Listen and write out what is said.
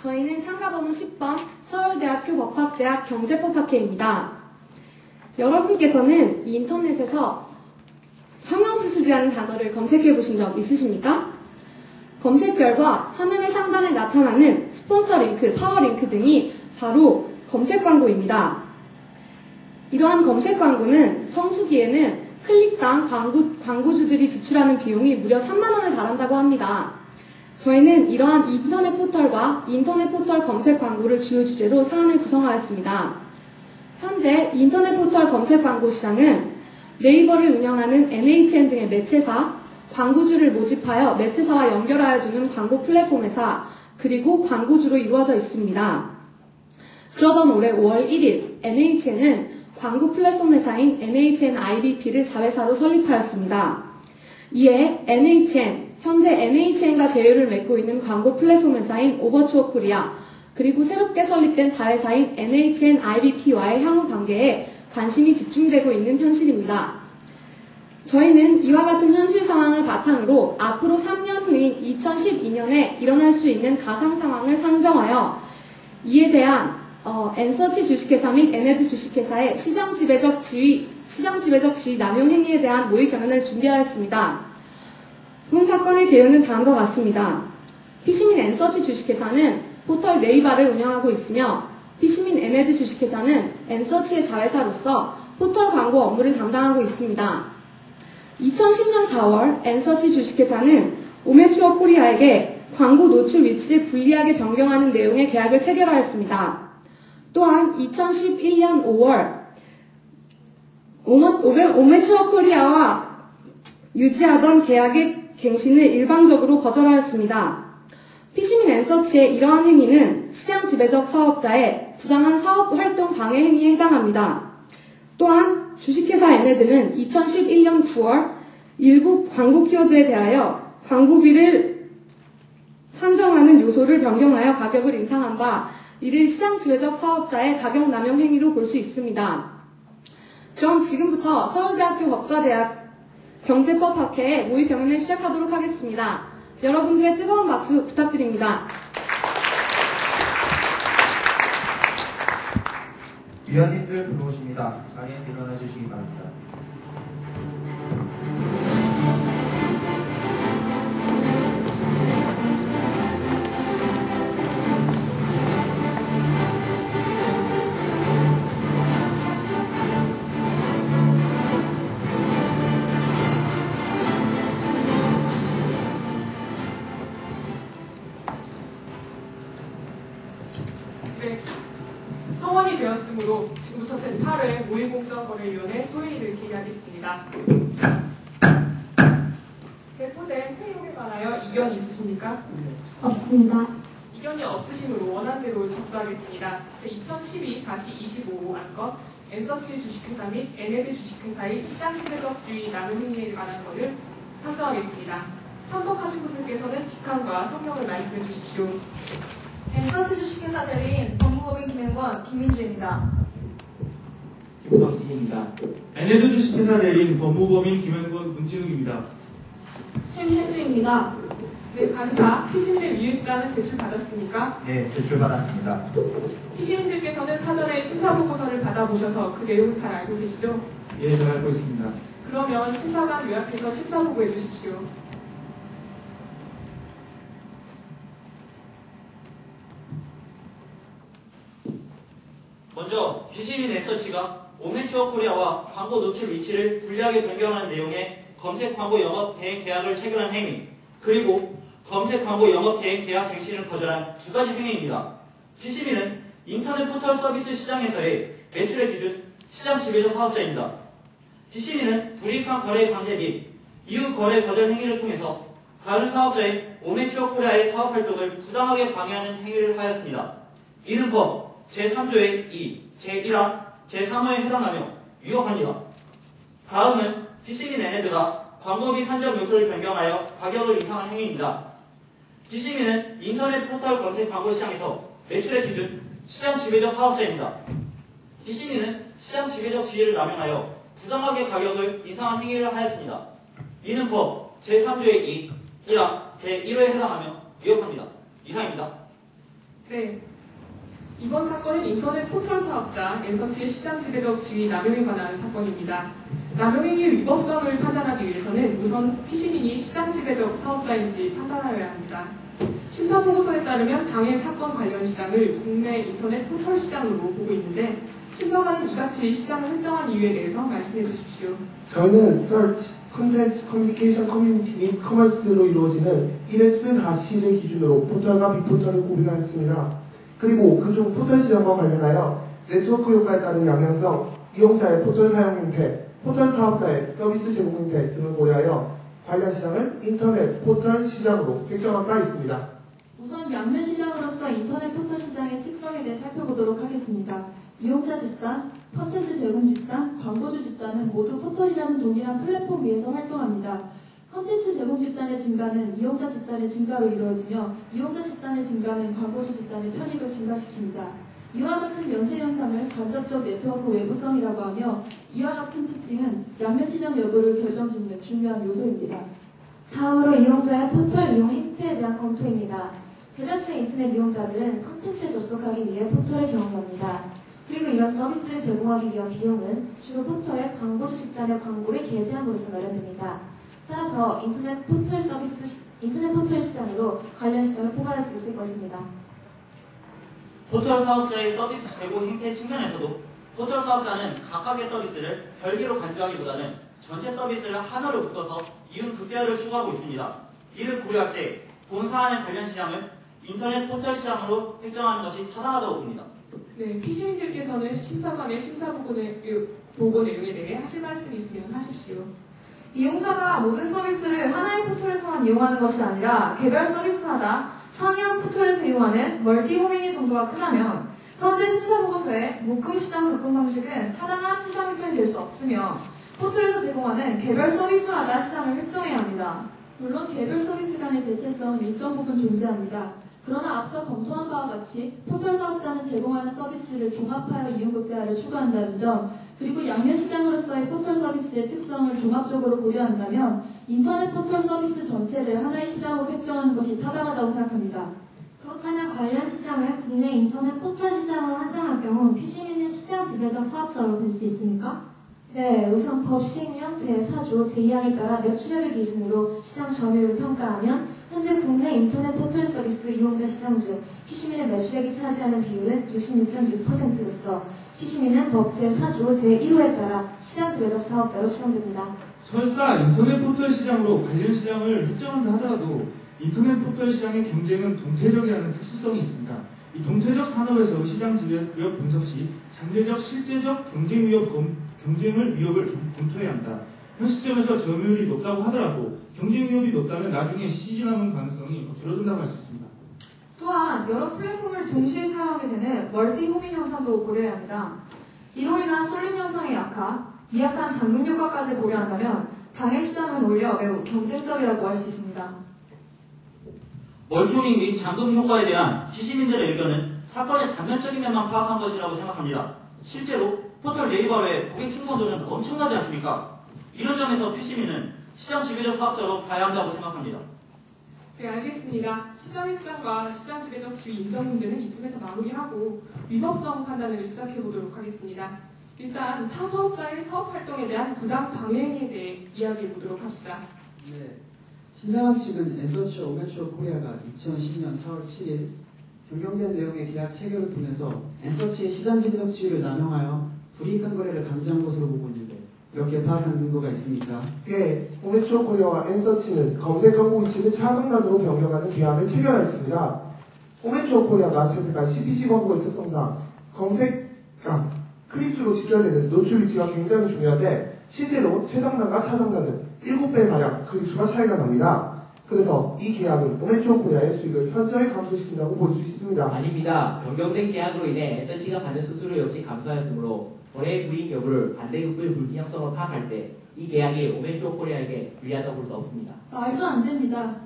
저희는 참가번호 10번 서울대학교 법학대학 경제법학회입니다. 여러분께서는 이 인터넷에서 성형수술이라는 단어를 검색해 보신 적 있으십니까? 검색 결과 화면의 상단에 나타나는 스폰서 링크, 파워 링크 등이 바로 검색 광고입니다. 이러한 검색 광고는 성수기에는 클릭당 광고주들이 지출하는 비용이 무려 3만 원에 달한다고 합니다. 저희는 이러한 인터넷 포털과 인터넷 포털 검색 광고를 주요 주제로 사안을 구성하였습니다. 현재 인터넷 포털 검색 광고 시장은 네이버를 운영하는 NHN 등의 매체사, 광고주를 모집하여 매체사와 연결하여주는 광고 플랫폼 회사, 그리고 광고주로 이루어져 있습니다. 그러던 올해 5월 1일 NHN은 광고 플랫폼 회사인 NHN IBP를 자회사로 설립하였습니다. 이에 NHN, 현재 NHN과 제휴를 맺고 있는 광고 플랫폼 회사인 오버추어 코리아, 그리고 새롭게 설립된 자회사인 NHN IBP와의 향후 관계에 관심이 집중되고 있는 현실입니다. 저희는 이와 같은 현실 상황을 바탕으로 앞으로 3년 후인 2012년에 일어날 수 있는 가상 상황을 상정하여 이에 대한 엔서치 주식회사 및 에네드 주식회사의 시장 지배적 지위 남용 행위에 대한 모의 경연을 준비하였습니다. 본 사건의 개요는 다음과 같습니다. 피시민 엔서치 주식회사는 포털 네이버를 운영하고 있으며 피시민 에네드 주식회사는 엔서치의 자회사로서 포털 광고 업무를 담당하고 있습니다. 2010년 4월 엔서치 주식회사는 오메추어 코리아에게 광고 노출 위치를 불리하게 변경하는 내용의 계약을 체결하였습니다. 또한 2011년 5월 오메추어 코리아와 유지하던 계약의 갱신을 일방적으로 거절하였습니다. 피시민 엔서치의 이러한 행위는 시장 지배적 사업자의 부당한 사업 활동 방해 행위에 해당합니다. 또한 주식회사 에네드는 2011년 9월 일부 광고 키워드에 대하여 광고비를 산정하는 요소를 변경하여 가격을 인상한 바 이를 시장 지배적 사업자의 가격 남용 행위로 볼 수 있습니다. 그럼 지금부터 서울대학교 법과대학 경제법학회의 모의 경연을 시작하도록 하겠습니다. 여러분들의 뜨거운 박수 부탁드립니다. 위원님들 들어오십니다. 자리에서 일어나 주시기 바랍니다. 네, 성원이 되었으므로 지금부터 제8회 모의공정거래위원회 소위를 개의하겠습니다. 배포된 회의록에 관하여 이견이 있으십니까? 없습니다. 이견이 없으시므로 원안대로 접수하겠습니다. 제2012-25호 안건 엔서치 주식회사 및 에네드 주식회사의 시장 지배적 지위 남용 행위에 관한 것을 상정하겠습니다. 참석하신 분들께서는 직함과 성명을 말씀해 주십시오. 엔서치 주식회사 대리인 법무법인 김현권 김민주입니다. 김광진입니다. 에네드 주식회사 대리인 법무법인 김현권 문진욱입니다. 심혜주입니다. 네, 간사 피시민의 위임장을 제출받았습니까? 네, 제출받았습니다. 피시민들께서는 사전에 심사보고서를 받아보셔서 그 내용 잘 알고 계시죠? 예, 잘 알고 있습니다. 그러면 심사관 요약해서 심사보고해 주십시오. 먼저 피시민 엔서치가 오메추어 코리아와 광고 노출 위치를 불리하게 변경하는 내용의 검색 광고 영업 대행 계약을 체결한 행위, 그리고 검색 광고 영업 대행 계약 갱신을 거절한 두 가지 행위입니다. 피시민은 인터넷 포털 서비스 시장에서의 매출의 기준 시장 지배적 사업자입니다. 피시민은 불이익한 거래 강제 및 이후 거래 거절 행위를 통해서 다른 사업자인 오메추어 코리아의 사업 활동을 부당하게 방해하는 행위를 하였습니다. 이는 법 제3조의 2, 제1항, 제3호에 해당하며 위헌합니다. 다음은 피시민 에네드가 광고비 산정 요소를 변경하여 가격을 인상한 행위입니다. 피시민은 인터넷 포털 검색 광고 시장에서 매출의 기준 시장 지배적 사업자입니다. 피시민은 시장 지배적 지위를 남용하여 부당하게 가격을 인상한 행위를 하였습니다. 이는 법 제3조의 2, 1항, 제1호에 해당하며 위헌합니다. 이상입니다. 네. 이번 사건은 인터넷 포털 사업자 엔서치의 시장 지배적 지위 남용에 관한 사건입니다. 남용행위의 위법성을 판단하기 위해서는 우선 피시민이 시장 지배적 사업자인지 판단하여야 합니다. 심사보고서에 따르면 당해 사건 관련 시장을 국내 인터넷 포털 시장으로 보고 있는데 심사관은 이같이 시장을 설정한 이유에 대해서 말씀해 주십시오. 저희는 search, content, communication, community 및 커머스로 이루어지는 1S-1을 기준으로 포털과 비포털을 구분하였습니다. 그리고 그중 포털 시장과 관련하여 네트워크 효과에 따른 양면성, 이용자의 포털 사용 행태, 포털 사업자의 서비스 제공 행태 등을 고려하여 관련 시장을 인터넷 포털 시장으로 획정한 바 있습니다. 우선 양면 시장으로서 인터넷 포털 시장의 특성에 대해 살펴보도록 하겠습니다. 이용자 집단, 콘텐츠 제공 집단, 광고주 집단은 모두 포털이라는 동일한 플랫폼 위에서 활동합니다. 콘텐츠 제공 집단의 증가는 이용자 집단의 증가로 이루어지며 이용자 집단의 증가는 광고주 집단의 편익을 증가시킵니다. 이와 같은 연쇄 현상을 간접적 네트워크 외부성이라고 하며 이와 같은 특징은 양면 시장 여부를 결정짓는 중요한 요소입니다. 다음으로 이용자의 포털 이용 행태에 대한 검토입니다. 대다수의 인터넷 이용자들은 콘텐츠에 접속하기 위해 포털을 경험합니다. 그리고 이런 서비스를 제공하기 위한 비용은 주로 포털의 광고주 집단의 광고를 게재함으로써 마련됩니다. 따라서 인터넷 포털 시장으로 관련 시장을 포괄할 수 있을 것입니다. 포털 사업자의 서비스 제공 행태 측면에서도 포털 사업자는 각각의 서비스를 별개로 간주하기보다는 전체 서비스를 하나로 묶어서 이윤 극대화를 추구하고 있습니다. 이를 고려할 때 본 사안의 관련 시장을 인터넷 포털 시장으로 획정하는 것이 타당하다고 봅니다. 네, 피시민들께서는 심사관의 심사보고 내용에 대해 하실 말씀이 있으면 하십시오. 이용자가 모든 서비스를 하나의 포털에서만 이용하는 것이 아니라 개별 서비스마다 상이한 포털에서 이용하는 멀티 호밍의 정도가 크다면 현재 심사보고서의 묶음시장 접근 방식은 타당한 시장 획정이 될 수 없으며 포털에서 제공하는 개별 서비스마다 시장을 획정해야 합니다. 물론 개별 서비스 간의 대체성은 일정 부분 존재합니다. 그러나 앞서 검토한 바와 같이 포털 사업자는 제공하는 서비스를 종합하여 이윤 극대화를 추구한다는 점, 그리고 양면 시장으로서의 포털 서비스의 특성을 종합적으로 고려한다면 인터넷 포털 서비스 전체를 하나의 시장으로 획정하는 것이 타당하다고 생각합니다. 그렇다면 관련 시장을 국내 인터넷 포털 시장으로 한정할 경우 피시민은 시장 지배적 사업자로 볼 수 있습니까? 네, 우선 법 시행령 제4조 제2항에 따라 매출액을 기준으로 시장 점유율을 평가하면 현재 국내 인터넷 포털 서비스 이용자 시장 중 피시민의 매출액이 차지하는 비율은 66.6%로서 피시민은 법 제4조 제1호에 따라 시장 지배적 사업자로 추정됩니다. 설사 인터넷 포털 시장으로 관련 시장을 획정한다 하더라도 인터넷 포털 시장의 경쟁은 동태적이라는 특수성이 있습니다. 이 동태적 산업에서 시장 지배력 분석 시 장래적 실제적 경쟁을 위협을 검토해야 한다. 현 시점에서 점유율이 높다고 하더라도 경쟁 위협이 높다면 나중에 시지 남은 가능성이 줄어든다고 할 수 있습니다. 또한 여러 플랫폼을 동시에 사용하게 되는 멀티 호밍 현상도 고려해야 합니다. 이로 인한 쏠림 현상의 약화, 미약한 잠금 효과까지 고려한다면 당해 시장은 오히려 매우 경쟁적이라고 할 수 있습니다. 멀티호밍 및 잠금 효과에 대한 피시민들의 의견은 사건의 단면적인 면만 파악한 것이라고 생각합니다. 실제로 포털 네이버 외 고객 충성도는 엄청나지 않습니까? 이런 점에서 피시민은 시장 지배적 사업자로 봐야 한다고 생각합니다. 네, 알겠습니다. 시장 획정과 시장 지배적 지위 인정 문제는 이쯤에서 마무리하고 위법성 판단을 시작해 보도록 하겠습니다. 일단 타 사업자의 사업 활동에 대한 부당 방해행위에 대해 이야기해 보도록 합시다. 네. 심사관 측은 엔서치 오메추어 코리아가 2010년 4월 7일 변경된 내용의 계약 체결을 통해서 엔서치의 시장 지배적 지위를 남용하여 불이익한 거래를 감지한 것으로 보고 있는데 이렇게 파악한 근거가 있습니까? 예, 오메추어 코리아와 엔서치는 검색 광고 위치를 차등단으로 변경하는 계약을 체결하였습니다. 오메추어 코리아가 최근간 CPC 광고의 특성상 검색가, 클릭수로 직결되는 노출 위치가 굉장히 중요한데 실제로 최상단과 차상단은 7배가량 클릭수가 차이가 납니다. 그래서 이 계약은 오메추어 코리아의 수익을 현저히 감소시킨다고 볼 수 있습니다. 아닙니다. 변경된 계약으로 인해 엔서치가 받는 수수료 역시 감소하였으므로 거래의 불이익 여부를 반대급부의 불균형성으로 파악할 때 이 계약이 오메추어 코리아에게 유리하다고 볼 수 없습니다. 말도 안 됩니다.